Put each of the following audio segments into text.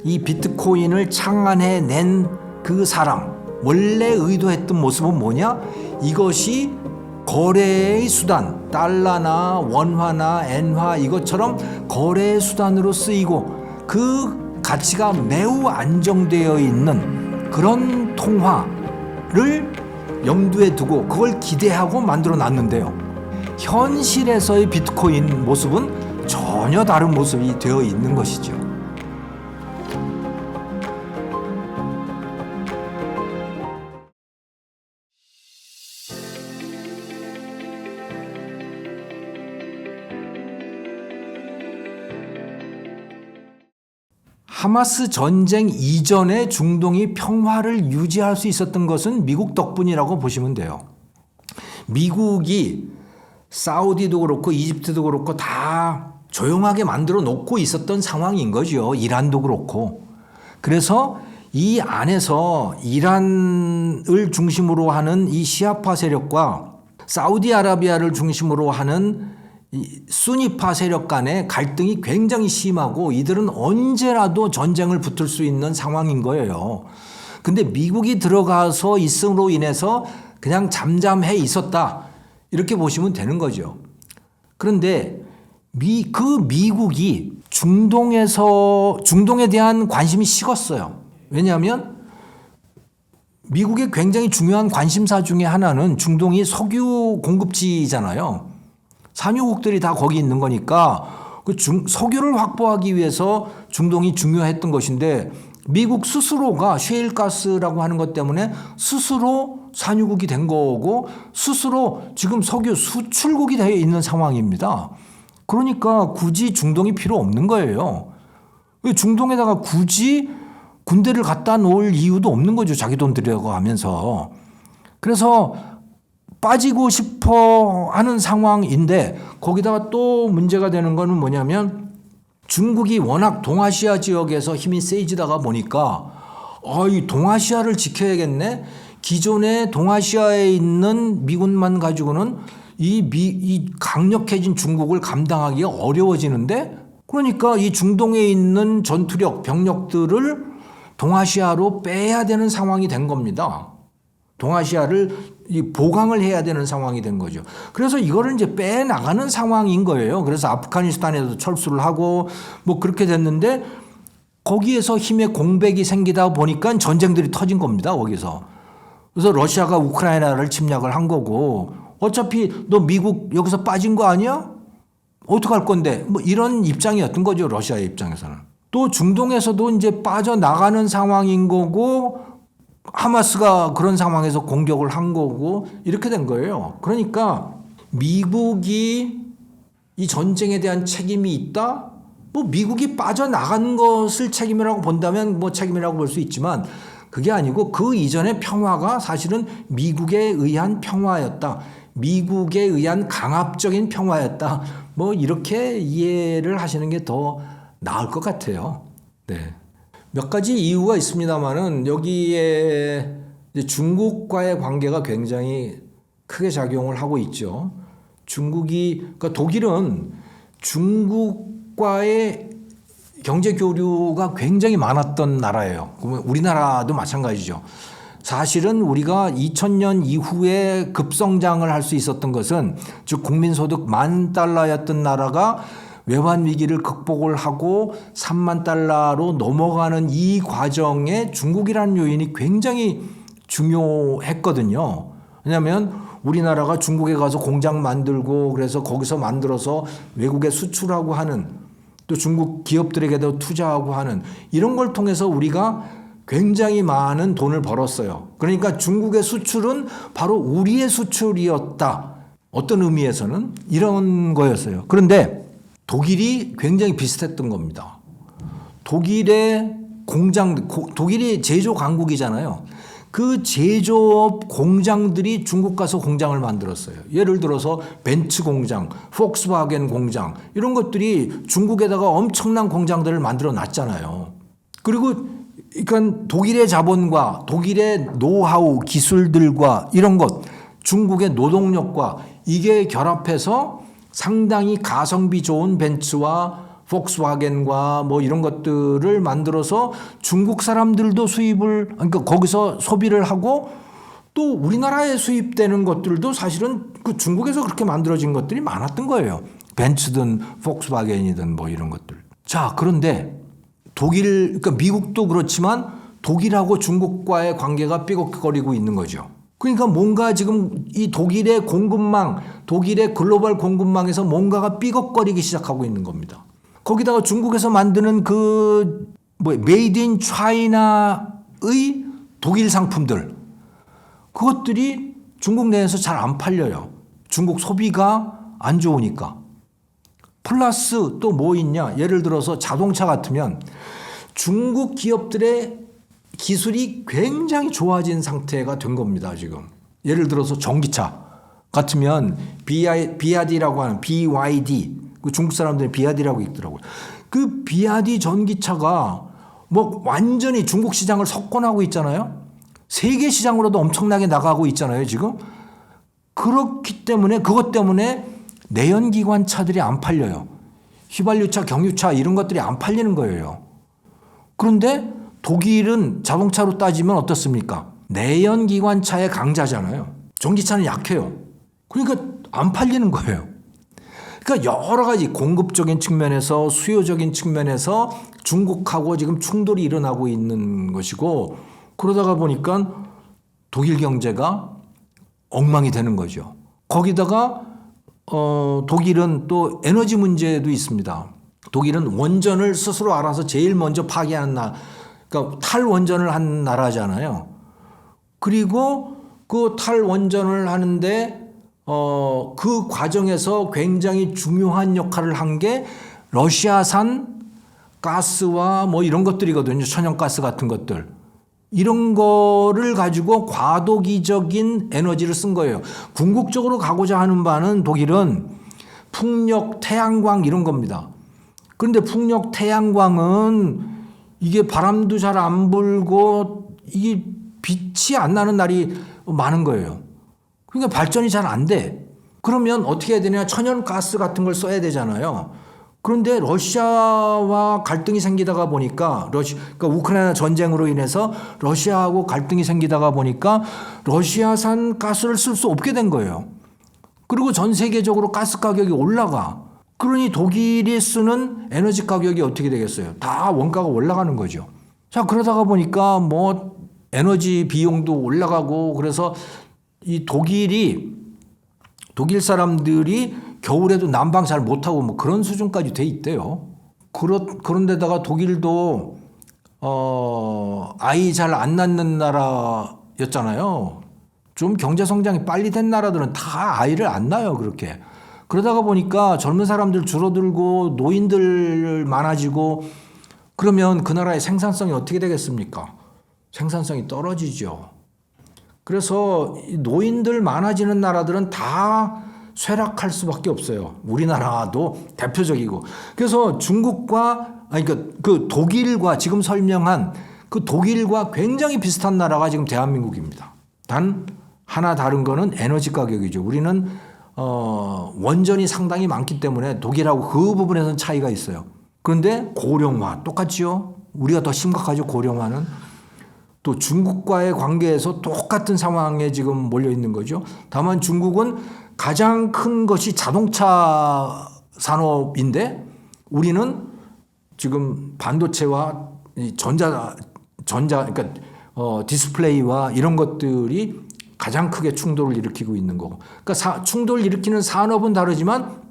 이 비트코인을 창안해낸 그 사람, 원래 의도했던 모습은 뭐냐? 이것이 거래의 수단, 달러나 원화나 엔화 이것처럼 거래의 수단으로 쓰이고 그 가치가 매우 안정되어 있는 그런 통화를 염두에 두고 그걸 기대하고 만들어 놨는데요. 현실에서의 비트코인 모습은 전혀 다른 모습이 되어 있는 것이죠. 하마스 전쟁 이전에 중동이 평화를 유지할 수 있었던 것은 미국 덕분이라고 보시면 돼요. 미국이 사우디도 그렇고 이집트도 그렇고 다 조용하게 만들어 놓고 있었던 상황인 거죠. 이란도 그렇고. 그래서 이 안에서 이란을 중심으로 하는 이 시아파 세력과 사우디아라비아를 중심으로 하는 수니파 세력 간의 갈등이 굉장히 심하고 이들은 언제라도 전쟁을 붙을 수 있는 상황인 거예요. 근데 미국이 들어가서 있음으로 인해서 그냥 잠잠해 있었다. 이렇게 보시면 되는 거죠. 그런데 미국이 중동에 대한 관심이 식었어요. 왜냐하면 미국의 굉장히 중요한 관심사 중에 하나는 중동이 석유 공급지잖아요. 산유국들이 다 거기 있는 거니까 석유를 확보하기 위해서 중동이 중요했던 것인데 미국 스스로가 셰일가스라고 하는 것 때문에 스스로 산유국이 된 거고 스스로 지금 석유 수출국이 되어 있는 상황입니다. 그러니까 굳이 중동이 필요 없는 거예요. 중동에다가 굳이 군대를 갖다 놓을 이유도 없는 거죠. 자기 돈 들여가면서. 그래서 빠지고 싶어 하는 상황인데 거기다가 또 문제가 되는 거는 뭐냐면 중국이 워낙 동아시아 지역에서 힘이 세지다가 보니까 이 동아시아를 지켜야겠네. 기존에 동아시아에 있는 미군만 가지고는 이 강력해진 중국을 감당하기가 어려워지는데 그러니까 이 중동에 있는 전투력, 병력들을 동아시아로 빼야 되는 상황이 된 겁니다. 동아시아를 보강을 해야 되는 상황이 된 거죠. 그래서 이거를 이제 빼나가는 상황인 거예요. 그래서 아프가니스탄에도 철수를 하고 뭐 그렇게 됐는데 거기에서 힘의 공백이 생기다 보니까 전쟁들이 터진 겁니다. 거기서. 그래서 러시아가 우크라이나를 침략을 한 거고 어차피 너 미국 여기서 빠진 거 아니야? 어떡할 건데? 뭐 이런 입장이었던 거죠. 러시아의 입장에서는. 또 중동에서도 이제 빠져나가는 상황인 거고 하마스가 그런 상황에서 공격을 한 거고 이렇게 된 거예요. 그러니까 미국이 이 전쟁에 대한 책임이 있다? 뭐 미국이 빠져나간 것을 책임이라고 본다면 뭐 책임이라고 볼 수 있지만 그게 아니고 그 이전의 평화가 사실은 미국에 의한 평화였다. 미국에 의한 강압적인 평화였다. 뭐 이렇게 이해를 하시는 게 더 나을 것 같아요. 네. 몇 가지 이유가 있습니다만은 여기에 중국과의 관계가 굉장히 크게 작용을 하고 있죠. 그러니까 독일은 중국과의 경제 교류가 굉장히 많았던 나라예요. 그러면 우리나라도 마찬가지죠. 사실은 우리가 2000년 이후에 급성장을 할 수 있었던 것은 즉 국민소득 $10,000였던 나라가 외환 위기를 극복을 하고 3만 달러로 넘어가는 이 과정에 중국이라는 요인이 굉장히 중요했거든요. 왜냐하면 우리나라가 중국에 가서 공장 만들고 그래서 거기서 만들어서 외국에 수출하고 하는 또 중국 기업들에게도 투자하고 하는 이런 걸 통해서 우리가 굉장히 많은 돈을 벌었어요. 그러니까 중국의 수출은 바로 우리의 수출이었다. 어떤 의미에서는 이런 거였어요. 그런데 독일이 굉장히 비슷했던 겁니다. 독일이 제조 강국이잖아요. 그 제조업 공장들이 중국 가서 공장을 만들었어요. 예를 들어서 벤츠 공장, 폭스바겐 공장 이런 것들이 중국에다가 엄청난 공장들을 만들어 놨잖아요. 그리고 그러니까 독일의 자본과 독일의 노하우 기술들과 이런 것 중국의 노동력과 이게 결합해서 상당히 가성비 좋은 벤츠와 폭스바겐과 뭐 이런 것들을 만들어서 중국 사람들도 그러니까 거기서 소비를 하고 또 우리나라에 수입되는 것들도 사실은 그 중국에서 그렇게 만들어진 것들이 많았던 거예요. 벤츠든 폭스바겐이든 뭐 이런 것들. 자, 그런데 그러니까 미국도 그렇지만 독일하고 중국과의 관계가 삐걱거리고 있는 거죠. 그러니까 뭔가 지금 이 독일의 공급망, 독일의 글로벌 공급망에서 뭔가가 삐걱거리기 시작하고 있는 겁니다. 거기다가 중국에서 만드는 메이드 인 차이나의 독일 상품들, 그것들이 중국 내에서 잘 안 팔려요. 중국 소비가 안 좋으니까. 플러스 또 뭐 있냐? 예를 들어서 자동차 같으면 중국 기업들의 기술이 굉장히 좋아진 상태가 된 겁니다, 지금. 예를 들어서 전기차 같으면 BYD라고 하는 BYD, 그 중국 사람들이 BYD라고 있더라고요. 그 BYD 전기차가 뭐 완전히 중국 시장을 석권하고 있잖아요. 세계 시장으로도 엄청나게 나가고 있잖아요, 지금. 그것 때문에 내연기관 차들이 안 팔려요. 휘발유차, 경유차 이런 것들이 안 팔리는 거예요. 그런데 독일은 자동차로 따지면 어떻습니까? 내연기관차의 강자잖아요. 전기차는 약해요. 그러니까 안 팔리는 거예요. 그러니까 여러 가지 공급적인 측면에서 수요적인 측면에서 중국하고 지금 충돌이 일어나고 있는 것이고, 그러다가 보니까 독일 경제가 엉망이 되는 거죠. 거기다가 독일은 또 에너지 문제도 있습니다. 독일은 원전을 스스로 알아서 제일 먼저 파괴하는 그러니까 탈원전을 한 나라잖아요. 그리고 그 탈원전을 하는데 그 과정에서 굉장히 중요한 역할을 한 게 러시아산 가스와 뭐 이런 것들이거든요. 천연가스 같은 것들. 이런 거를 가지고 과도기적인 에너지를 쓴 거예요. 궁극적으로 가고자 하는 바는 독일은 풍력, 태양광 이런 겁니다. 그런데 풍력, 태양광은 이게 바람도 잘 안 불고 이게 빛이 안 나는 날이 많은 거예요. 그러니까 발전이 잘 안 돼. 그러면 어떻게 해야 되냐? 천연가스 같은 걸 써야 되잖아요. 그런데 러시아와 갈등이 생기다가 보니까 그러니까 우크라이나 전쟁으로 인해서 러시아하고 갈등이 생기다가 보니까 러시아산 가스를 쓸 수 없게 된 거예요. 그리고 전 세계적으로 가스 가격이 올라가. 그러니 독일이 쓰는 에너지 가격이 어떻게 되겠어요? 다 원가가 올라가는 거죠. 자, 그러다가 보니까 뭐 에너지 비용도 올라가고 그래서 이 독일 사람들이 겨울에도 난방 잘 못하고 뭐 그런 수준까지 돼 있대요. 그런데다가 독일도 아이 잘 안 낳는 나라였잖아요. 좀 경제 성장이 빨리 된 나라들은 다 아이를 안 낳아요, 그렇게. 그러다가 보니까 젊은 사람들 줄어들고 노인들 많아지고 그러면 그 나라의 생산성이 어떻게 되겠습니까? 생산성이 떨어지죠. 그래서 노인들 많아지는 나라들은 다 쇠락할 수밖에 없어요. 우리나라도 대표적이고. 그래서 그 독일과 지금 설명한 그 독일과 굉장히 비슷한 나라가 지금 대한민국입니다. 단 하나 다른 거는 에너지 가격이죠. 우리는 원전이 상당히 많기 때문에 독일하고 그 부분에서는 차이가 있어요. 그런데 고령화 똑같죠. 우리가 더 심각하죠. 고령화는. 또 중국과의 관계에서 똑같은 상황에 지금 몰려 있는 거죠. 다만 중국은 가장 큰 것이 자동차 산업인데 우리는 지금 반도체와 그러니까 디스플레이와 이런 것들이 가장 크게 충돌을 일으키고 있는 거고. 그러니까 충돌을 일으키는 산업은 다르지만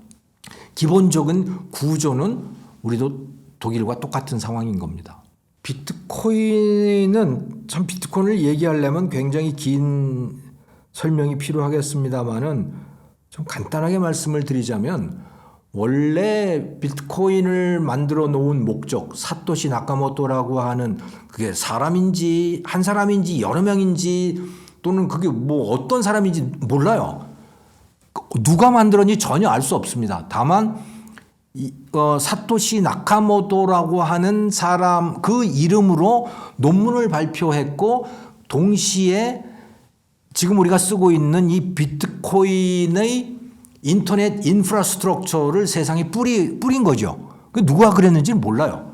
기본적인 구조는 우리도 독일과 똑같은 상황인 겁니다. 비트코인은 참 비트코인을 얘기하려면 굉장히 긴 설명이 필요하겠습니다만은 좀 간단하게 말씀을 드리자면 원래 비트코인을 만들어 놓은 목적, 사토시 나카모토라고 하는 그게 한 사람인지 여러 명인지 또는 그게 뭐 어떤 사람인지 몰라요. 누가 만들었는지 전혀 알 수 없습니다. 다만 사토시 나카모토라고 하는 사람 그 이름으로 논문을 발표했고 동시에 지금 우리가 쓰고 있는 이 비트코인의 인터넷 인프라스트럭처를 세상에 뿌린 거죠. 누가 그랬는지는 몰라요.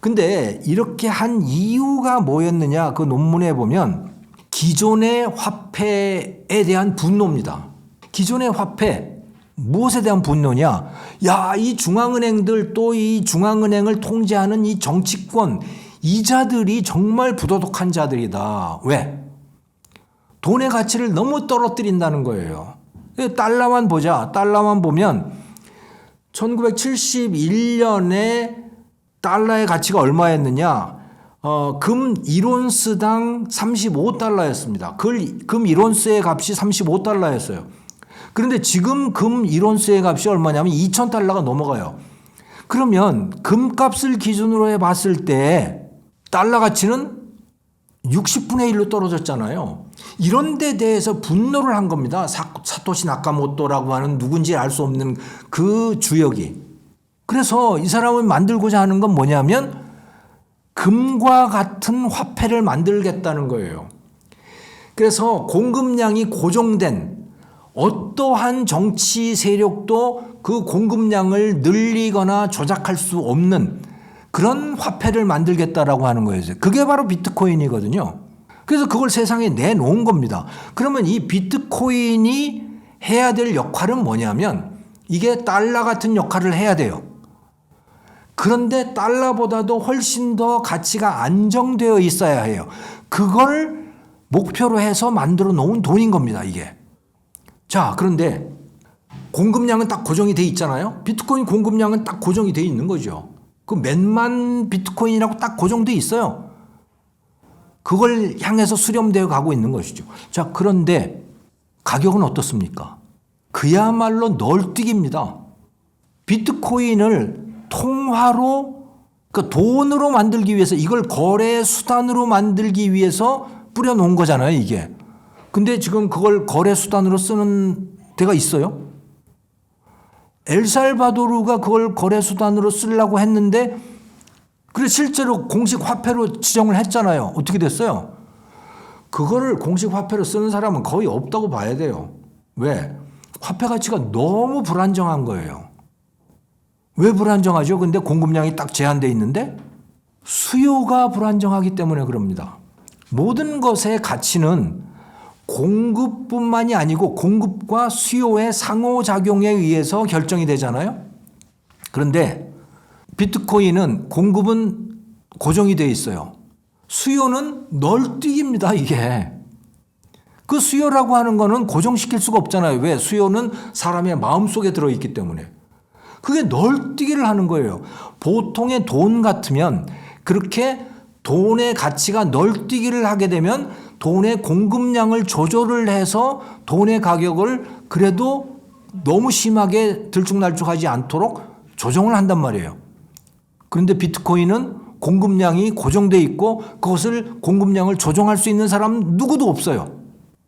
근데 이렇게 한 이유가 뭐였느냐, 그 논문에 보면 기존의 화폐에 대한 분노입니다. 기존의 화폐, 무엇에 대한 분노냐? 야, 이 중앙은행들, 또 이 중앙은행을 통제하는 이 정치권, 이 자들이 정말 부도덕한 자들이다. 왜? 돈의 가치를 너무 떨어뜨린다는 거예요. 달러만 보자. 달러만 보면 1971년에 달러의 가치가 얼마였느냐? 금 1온스당 35달러였습니다. 금 1온스의 값이 35달러였어요. 그런데 지금 금 1온스의 값이 얼마냐면 2,000달러가 넘어가요. 그러면 금값을 기준으로 해봤을 때 달러 가치는 60분의 1로 떨어졌잖아요. 이런 데 대해서 분노를 한 겁니다. 사토시 나카모토라고 하는 누군지 알 수 없는 그 주역이. 그래서 이 사람을 만들고자 하는 건 뭐냐면 금과 같은 화폐를 만들겠다는 거예요. 그래서 공급량이 고정된 어떠한 정치 세력도 그 공급량을 늘리거나 조작할 수 없는 그런 화폐를 만들겠다라고 하는 거예요. 그게 바로 비트코인이거든요. 그래서 그걸 세상에 내놓은 겁니다. 그러면 이 비트코인이 해야 될 역할은 뭐냐면 이게 달러 같은 역할을 해야 돼요. 그런데 달러보다도 훨씬 더 가치가 안정되어 있어야 해요. 그걸 목표로 해서 만들어 놓은 돈인 겁니다, 이게. 자, 그런데 공급량은 딱 고정이 돼 있잖아요. 비트코인 공급량은 딱 고정이 돼 있는 거죠. 그 몇만 비트코인이라고 딱 고정돼 있어요. 그걸 향해서 수렴되어 가고 있는 것이죠. 자, 그런데 가격은 어떻습니까? 그야말로 널뛰기입니다. 비트코인을 통화로, 그러니까 돈으로 만들기 위해서, 이걸 거래 수단으로 만들기 위해서 뿌려놓은 거잖아요, 이게. 근데 지금 그걸 거래 수단으로 쓰는 데가 있어요? 엘살바도르가 그걸 거래 수단으로 쓰려고 했는데, 그래 실제로 공식 화폐로 지정을 했잖아요. 어떻게 됐어요? 그거를 공식 화폐로 쓰는 사람은 거의 없다고 봐야 돼요. 왜? 화폐 가치가 너무 불안정한 거예요. 왜 불안정하죠? 근데 공급량이 딱 제한되어 있는데 수요가 불안정하기 때문에 그럽니다. 모든 것의 가치는 공급뿐만이 아니고 공급과 수요의 상호작용에 의해서 결정이 되잖아요. 그런데 비트코인은 공급은 고정이 되어 있어요. 수요는 널뛰기입니다, 이게. 그 수요라고 하는 거는 고정시킬 수가 없잖아요. 왜? 수요는 사람의 마음속에 들어있기 때문에. 그게 널뛰기를 하는 거예요. 보통의 돈 같으면 그렇게 돈의 가치가 널뛰기를 하게 되면 돈의 공급량을 조절을 해서 돈의 가격을 그래도 너무 심하게 들쭉날쭉하지 않도록 조정을 한단 말이에요. 그런데 비트코인은 공급량이 고정돼 있고 그것을 공급량을 조정할 수 있는 사람은 누구도 없어요.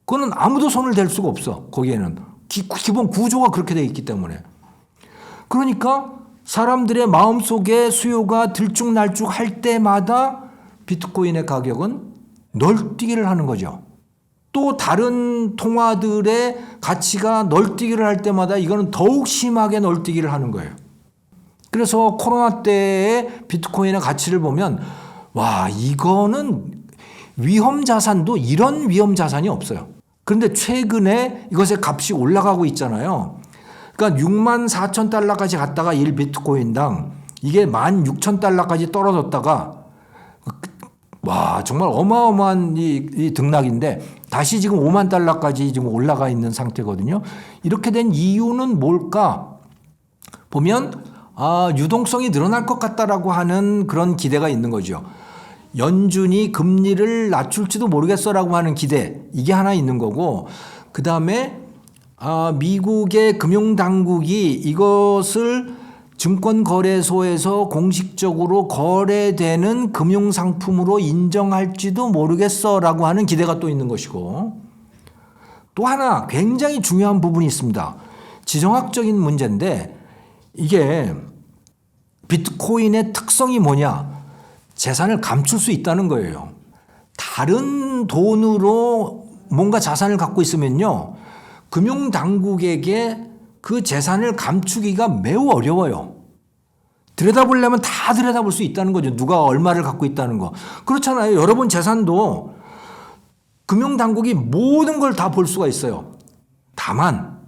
그거는 아무도 손을 댈 수가 없어. 거기에는 기본 구조가 그렇게 돼 있기 때문에. 그러니까 사람들의 마음속에 수요가 들쭉날쭉할 때마다 비트코인의 가격은 널뛰기를 하는 거죠. 또 다른 통화들의 가치가 널뛰기를 할 때마다 이거는 더욱 심하게 널뛰기를 하는 거예요. 그래서 코로나 때의 비트코인의 가치를 보면 와, 이거는 위험 자산도 이런 위험 자산이 없어요. 그런데 최근에 이것의 값이 올라가고 있잖아요. 그러니까 64,000달러까지 갔다가 1비트코인당 이게 16,000달러까지 떨어졌다가 와, 정말 어마어마한 이 등락인데 다시 지금 5만 달러까지 지금 올라가 있는 상태거든요. 이렇게 된 이유는 뭘까? 보면 유동성이 늘어날 것 같다라고 하는 그런 기대가 있는 거죠. 연준이 금리를 낮출지도 모르겠어라고 하는 기대, 이게 하나 있는 거고, 그 다음에 미국의 금융당국이 이것을 증권거래소에서 공식적으로 거래되는 금융상품으로 인정할지도 모르겠어라고 하는 기대가 또 있는 것이고, 또 하나 굉장히 중요한 부분이 있습니다. 지정학적인 문제인데 이게 비트코인의 특성이 뭐냐? 재산을 감출 수 있다는 거예요. 다른 돈으로 뭔가 자산을 갖고 있으면요, 금융당국에게 그 재산을 감추기가 매우 어려워요. 들여다보려면 다 들여다볼 수 있다는 거죠. 누가 얼마를 갖고 있다는 거. 그렇잖아요. 여러분 재산도 금융당국이 모든 걸 다 볼 수가 있어요. 다만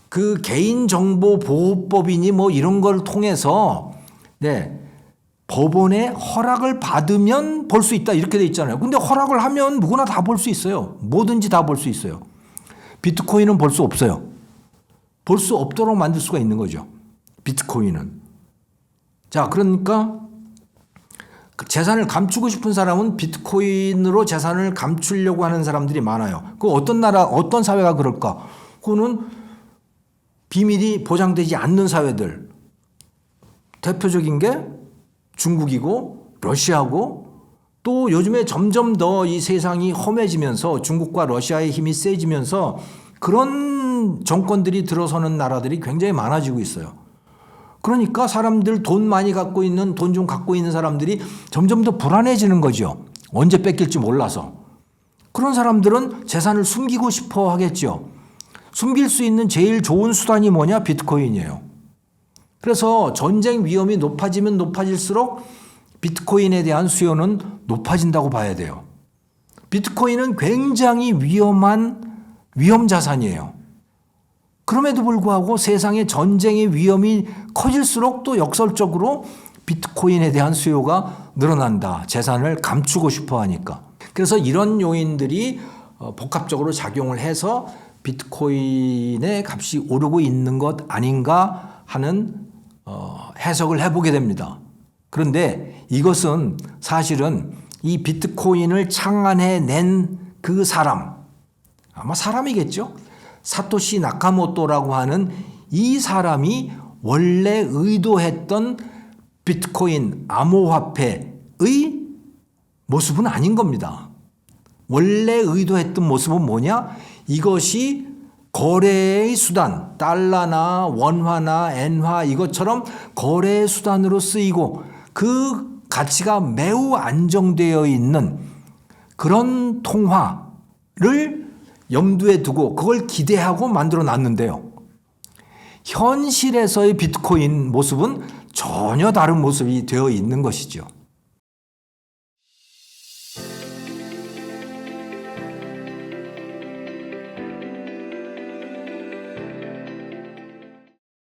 그 개인정보보호법이니 뭐 이런 걸 통해서 법원의 허락을 받으면 볼 수 있다 이렇게 돼 있잖아요. 근데 허락을 하면 누구나 다 볼 수 있어요. 뭐든지 다 볼 수 있어요. 비트코인은 볼 수 없어요. 볼 수 없도록 만들 수가 있는 거죠. 비트코인은. 자, 그러니까 재산을 감추고 싶은 사람은 비트코인으로 재산을 감추려고 하는 사람들이 많아요. 그 어떤 나라, 어떤 사회가 그럴까? 그거는 비밀이 보장되지 않는 사회들. 대표적인 게 중국이고 러시아고 또 요즘에 점점 더 이 세상이 험해지면서 중국과 러시아의 힘이 세지면서 그런 정권들이 들어서는 나라들이 굉장히 많아지고 있어요. 그러니까 사람들 돈 많이 갖고 있는, 돈 좀 갖고 있는 사람들이 점점 더 불안해지는 거죠. 언제 뺏길지 몰라서. 그런 사람들은 재산을 숨기고 싶어 하겠죠. 숨길 수 있는 제일 좋은 수단이 뭐냐? 비트코인이에요. 그래서 전쟁 위험이 높아지면 높아질수록 비트코인에 대한 수요는 높아진다고 봐야 돼요. 비트코인은 굉장히 위험 자산이에요. 그럼에도 불구하고 세상의 전쟁의 위험이 커질수록 또 역설적으로 비트코인에 대한 수요가 늘어난다. 재산을 감추고 싶어 하니까. 그래서 이런 요인들이 복합적으로 작용을 해서 비트코인의 값이 오르고 있는 것 아닌가 하는 해석을 해보게 됩니다. 그런데 이것은 사실은 이 비트코인을 창안해낸 그 사람, 아마 사람이겠죠? 사토시 나카모토라고 하는 이 사람이 원래 의도했던 비트코인 암호화폐의 모습은 아닌 겁니다. 원래 의도했던 모습은 뭐냐? 이것이 거래의 수단, 달러나 원화나 엔화 이것처럼 거래의 수단으로 쓰이고 그 가치가 매우 안정되어 있는 그런 통화를 염두에 두고 그걸 기대하고 만들어 놨는데요. 현실에서의 비트코인 모습은 전혀 다른 모습이 되어 있는 것이죠.